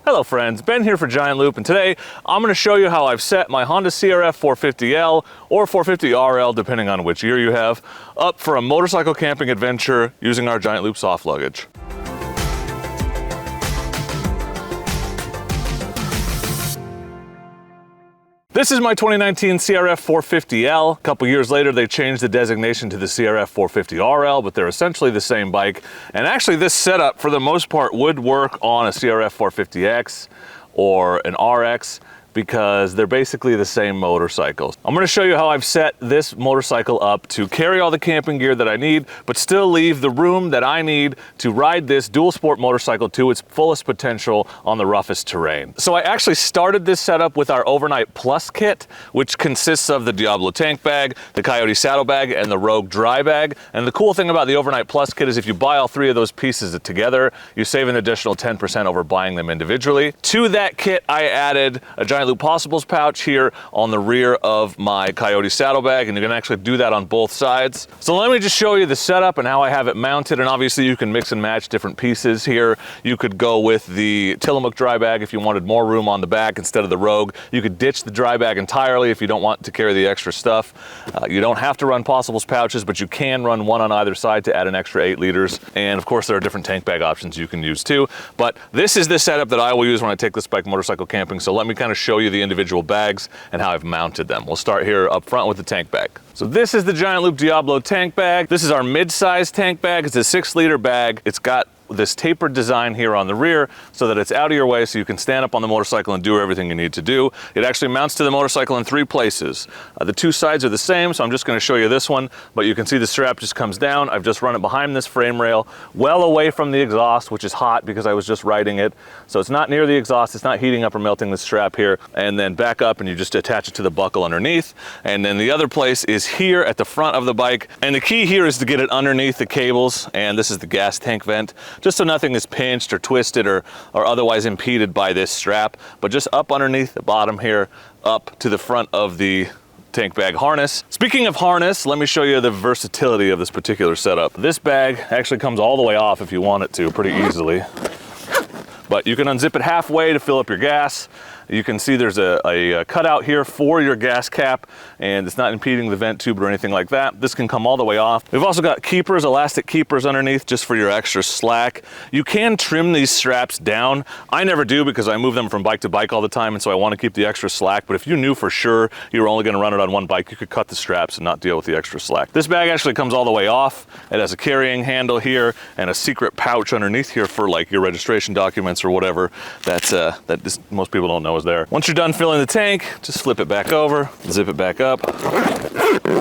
Hello friends, Ben here for Giant Loop, and today I'm going to show you how I've set my Honda CRF450L or 450RL, depending on which year you have, up for a motorcycle camping adventure using our Giant Loop soft luggage. This is my 2019 CRF450L. A couple years later, they changed the designation to the CRF450RL, but they're essentially the same bike. And actually, this setup, for the most part, would work on a CRF450X or an RX, because they're basically the same motorcycles. I'm gonna show you how I've set this motorcycle up to carry all the camping gear that I need, but still leave the room that I need to ride this dual sport motorcycle to its fullest potential on the roughest terrain. So I actually started this setup with our Overnight Plus kit, which consists of the Diablo Tank Bag, the Coyote Saddlebag, and the Rogue Dry Bag. And the cool thing about the Overnight Plus kit is if you buy all three of those pieces together, you save an additional 10% over buying them individually. To that kit, I added a Giant Loop Possibles pouch here on the rear of my Coyote Saddlebag, and you can actually do that on both sides. So let me just show you the setup and how I have it mounted, and obviously you can mix and match different pieces here. You could go with the Tillamook dry bag if you wanted more room on the back instead of the Rogue. You could ditch the dry bag entirely if you don't want to carry the extra stuff. You don't have to run Possibles pouches, but you can run one on either side to add an extra 8 liters. And of course there are different tank bag options you can use too. But this is the setup that I will use when I take this bike motorcycle camping. So let me kind of show you the individual bags and how I've mounted them. We'll start here up front with the tank bag. So this is the Giant Loop Diablo Tank Bag. This is our mid-size tank bag. It's a 6-liter bag. It's got this tapered design here on the rear so that it's out of your way so you can stand up on the motorcycle and do everything you need to do. It actually mounts to the motorcycle in 3 places. The 2 sides are the same, so I'm just going to show you this one, but you can see the strap just comes down. I've just run it behind this frame rail, well away from the exhaust, which is hot because I was just riding it. So it's not near the exhaust, it's not heating up or melting the strap here. And then back up and you just attach it to the buckle underneath. And then the other place is here at the front of the bike. And the key here is to get it underneath the cables, and this is the gas tank vent, just so nothing is pinched or twisted or otherwise impeded by this strap, but just up underneath the bottom here, up to the front of the tank bag harness. Speaking of harness, let me show you the versatility of this particular setup. This bag actually comes all the way off if you want it to, pretty easily. But you can unzip it halfway to fill up your gas. You can see there's a cutout here for your gas cap, and it's not impeding the vent tube or anything like that. This can come all the way off. We've also got keepers, elastic keepers underneath just for your extra slack. You can trim these straps down. I never do because I move them from bike to bike all the time, and so I want to keep the extra slack. But if you knew for sure you were only going to run it on one bike, you could cut the straps and not deal with the extra slack. This bag actually comes all the way off. It has a carrying handle here and a secret pouch underneath here for like your registration documents or whatever. Most people don't know is there. Once you're done filling the tank, just flip it back over, zip it back up,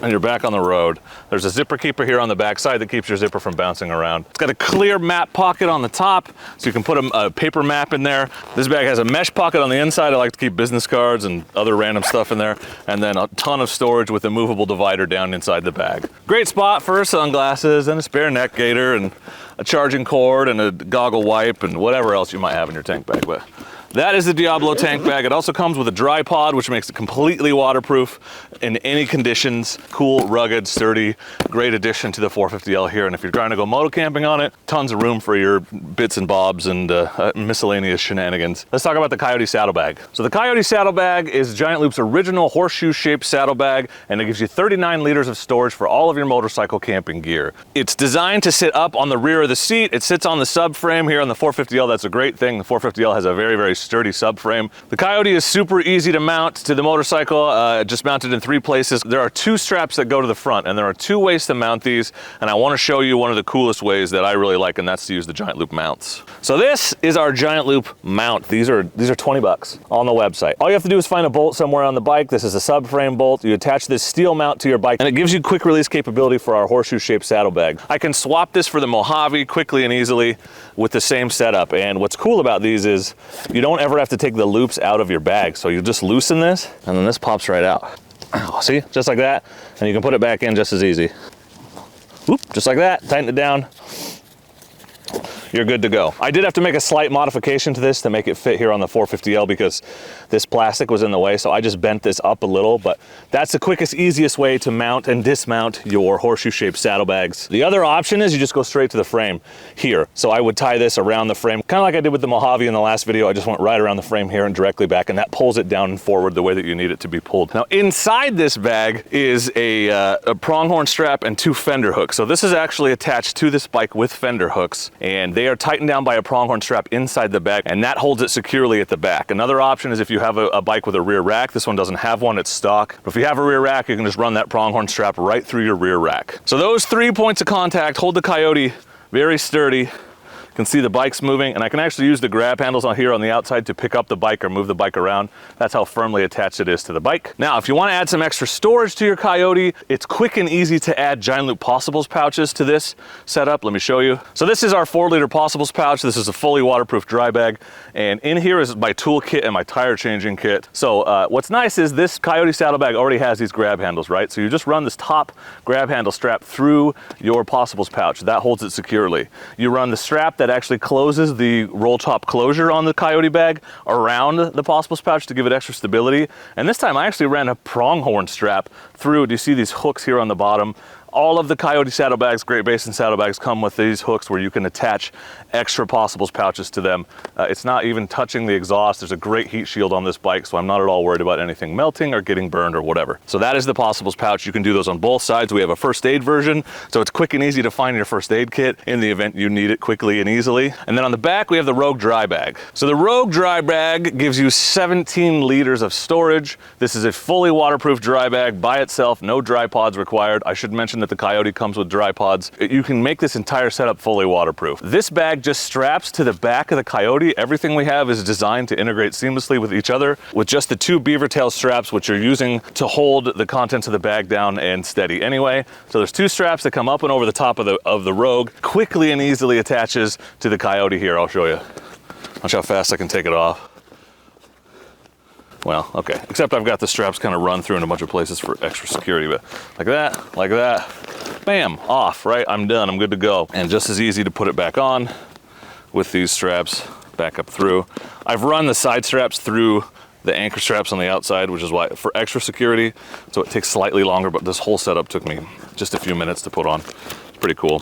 and you're back on the road. There's a zipper keeper here on the back side that keeps your zipper from bouncing around. It's got a clear map pocket on the top, so you can put a paper map in there. This bag has a mesh pocket on the inside. I like to keep business cards and other random stuff in there, and then a ton of storage with a movable divider down inside the bag. Great spot for sunglasses and a spare neck gaiter and a charging cord and a goggle wipe and whatever else you might have in your tank bag. But that is the Diablo Tank Bag. It also comes with a dry pod, which makes it completely waterproof in any conditions. Cool, rugged, sturdy, great addition to the 450L here. And if you're trying to go moto camping on it, tons of room for your bits and bobs and miscellaneous shenanigans. Let's talk about the Coyote Saddlebag. So the Coyote Saddlebag is Giant Loop's original horseshoe-shaped saddlebag, and it gives you 39 liters of storage for all of your motorcycle camping gear. It's designed to sit up on the rear of the seat. It sits on the subframe here on the 450L. That's a great thing. The 450L has a very, very sturdy subframe. The Coyote is super easy to mount to the motorcycle, just mounted in 3 places. There are 2 straps that go to the front, and there are 2 ways to mount these, and I want to show you one of the coolest ways that I really like, and that's to use the Giant Loop mounts. So this is our Giant Loop mount. These are 20 bucks on the website. All you have to do is find a bolt somewhere on the bike. This is a subframe bolt. You attach this steel mount to your bike, and it gives you quick release capability for our horseshoe-shaped saddlebag. I can swap this for the Mojave quickly and easily with the same setup, and what's cool about these is you don't ever have to take the loops out of your bag. So you just loosen this and then this pops right out. See, just like that. And you can put it back in just as easy. Whoop, just like that, tighten it down. you're good to go. I did have to make a slight modification to this to make it fit here on the 450L because this plastic was in the way, so I just bent this up a little, but that's the quickest, easiest way to mount and dismount your horseshoe-shaped saddlebags. The other option is you just go straight to the frame here. So I would tie this around the frame, kind of like I did with the Mojave in the last video. I just went right around the frame here and directly back, and that pulls it down and forward the way that you need it to be pulled. Now inside this bag is a pronghorn strap and 2 fender hooks. So this is actually attached to this bike with fender hooks, and they are tightened down by a pronghorn strap inside the bag, and that holds it securely at the back. Another option is if you have a bike with a rear rack. This one doesn't have one, it's stock. But if you have a rear rack, you can just run that pronghorn strap right through your rear rack. So those 3 points of contact hold the Coyote very sturdy. You can see the bike's moving, and I can actually use the grab handles on here on the outside to pick up the bike or move the bike around. That's how firmly attached it is to the bike. Now, if you want to add some extra storage to your Coyote, it's quick and easy to add Giant Loop Possibles pouches to this setup. Let me show you. So this is our 4-liter Possibles pouch. This is a fully waterproof dry bag, and in here is my tool kit and my tire changing kit. So what's nice is this Coyote Saddlebag already has these grab handles, right? So you just run this top grab handle strap through your Possibles pouch. That holds it securely. You run the strap that actually closes the roll top closure on the Coyote bag around the Possibles pouch to give it extra stability. And this time I actually ran a pronghorn strap through. Do you see these hooks here on the bottom? All of the Coyote saddlebags, Great Basin saddlebags, come with these hooks where you can attach extra Possibles pouches to them. It's not even touching the exhaust. There's a great heat shield on this bike, so I'm not at all worried about anything melting or getting burned or whatever. So that is the Possibles pouch. You can do those on both sides. We have a first aid version, so it's quick and easy to find your first aid kit in the event you need it quickly and easily. And then on the back, we have the Rogue Dry Bag. So the Rogue Dry Bag gives you 17 liters of storage. This is a fully waterproof dry bag by itself, no dry pods required. I should mention that the Coyote comes with dry pods. You can make this entire setup fully waterproof. This bag just straps to the back of the Coyote. Everything we have is designed to integrate seamlessly with each other with just the 2 beaver tail straps, which you're using to hold the contents of the bag down and steady anyway. So there's 2 straps that come up and over the top of the Rogue, quickly and easily attaches to the Coyote here. I'll show you. Watch how fast I can take it off. Well, okay, except I've got the straps kind of run through in a bunch of places for extra security, but like that, bam, off, right? I'm done, I'm good to go. And just as easy to put it back on with these straps back up through. I've run the side straps through the anchor straps on the outside, which is why for extra security, so it takes slightly longer, but this whole setup took me just a few minutes to put on. It's pretty cool.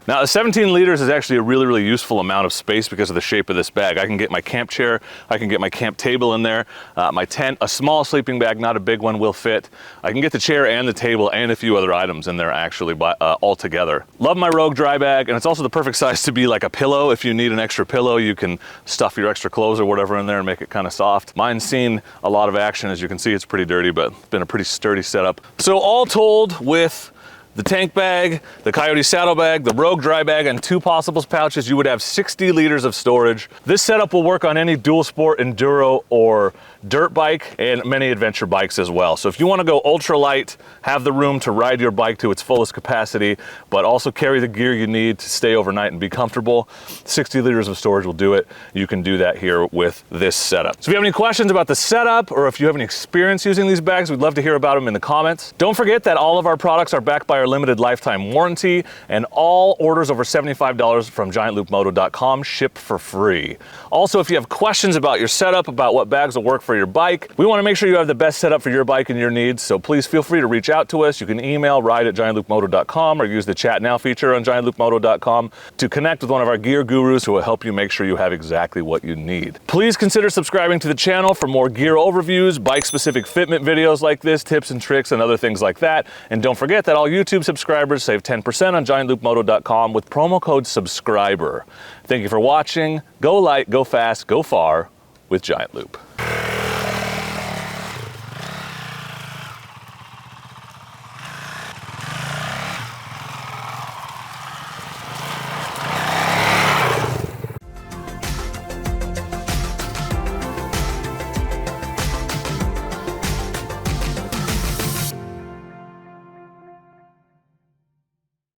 Now, the 17 liters is actually a really, really useful amount of space because of the shape of this bag. I can get my camp chair, I can get my camp table in there, my tent, a small sleeping bag, not a big one, will fit. I can get the chair and the table and a few other items in there actually all together. Love my Rogue Dry Bag, and it's also the perfect size to be like a pillow. If you need an extra pillow, you can stuff your extra clothes or whatever in there and make it kind of soft. Mine's seen a lot of action. As you can see, it's pretty dirty, but it's been a pretty sturdy setup. So all told, with the tank bag, the Coyote saddlebag, the Rogue Dry Bag, and 2 Possibles pouches, you would have 60 liters of storage. This setup will work on any dual sport, enduro, or dirt bike, and many adventure bikes as well. So if you want to go ultra light, have the room to ride your bike to its fullest capacity, but also carry the gear you need to stay overnight and be comfortable, 60 liters of storage will do it. You can do that here with this setup. So if you have any questions about the setup, or if you have any experience using these bags, we'd love to hear about them in the comments. Don't forget that all of our products are backed by our limited lifetime warranty, and all orders over $75 from giantloopmoto.com ship for free. Also, if you have questions about your setup, about what bags will work for your bike, we want to make sure you have the best setup for your bike and your needs, so please feel free to reach out to us. You can email ride@giantloopmoto.com or use the chat now feature on giantloopmoto.com to connect with one of our gear gurus who will help you make sure you have exactly what you need. Please consider subscribing to the channel for more gear overviews, bike-specific fitment videos like this, tips and tricks, and other things like that. And don't forget that all YouTube subscribers save 10% on giantloopmoto.com with promo code SUBSCRIBER. Thank you for watching. Go light, go fast, go far with Giant Loop.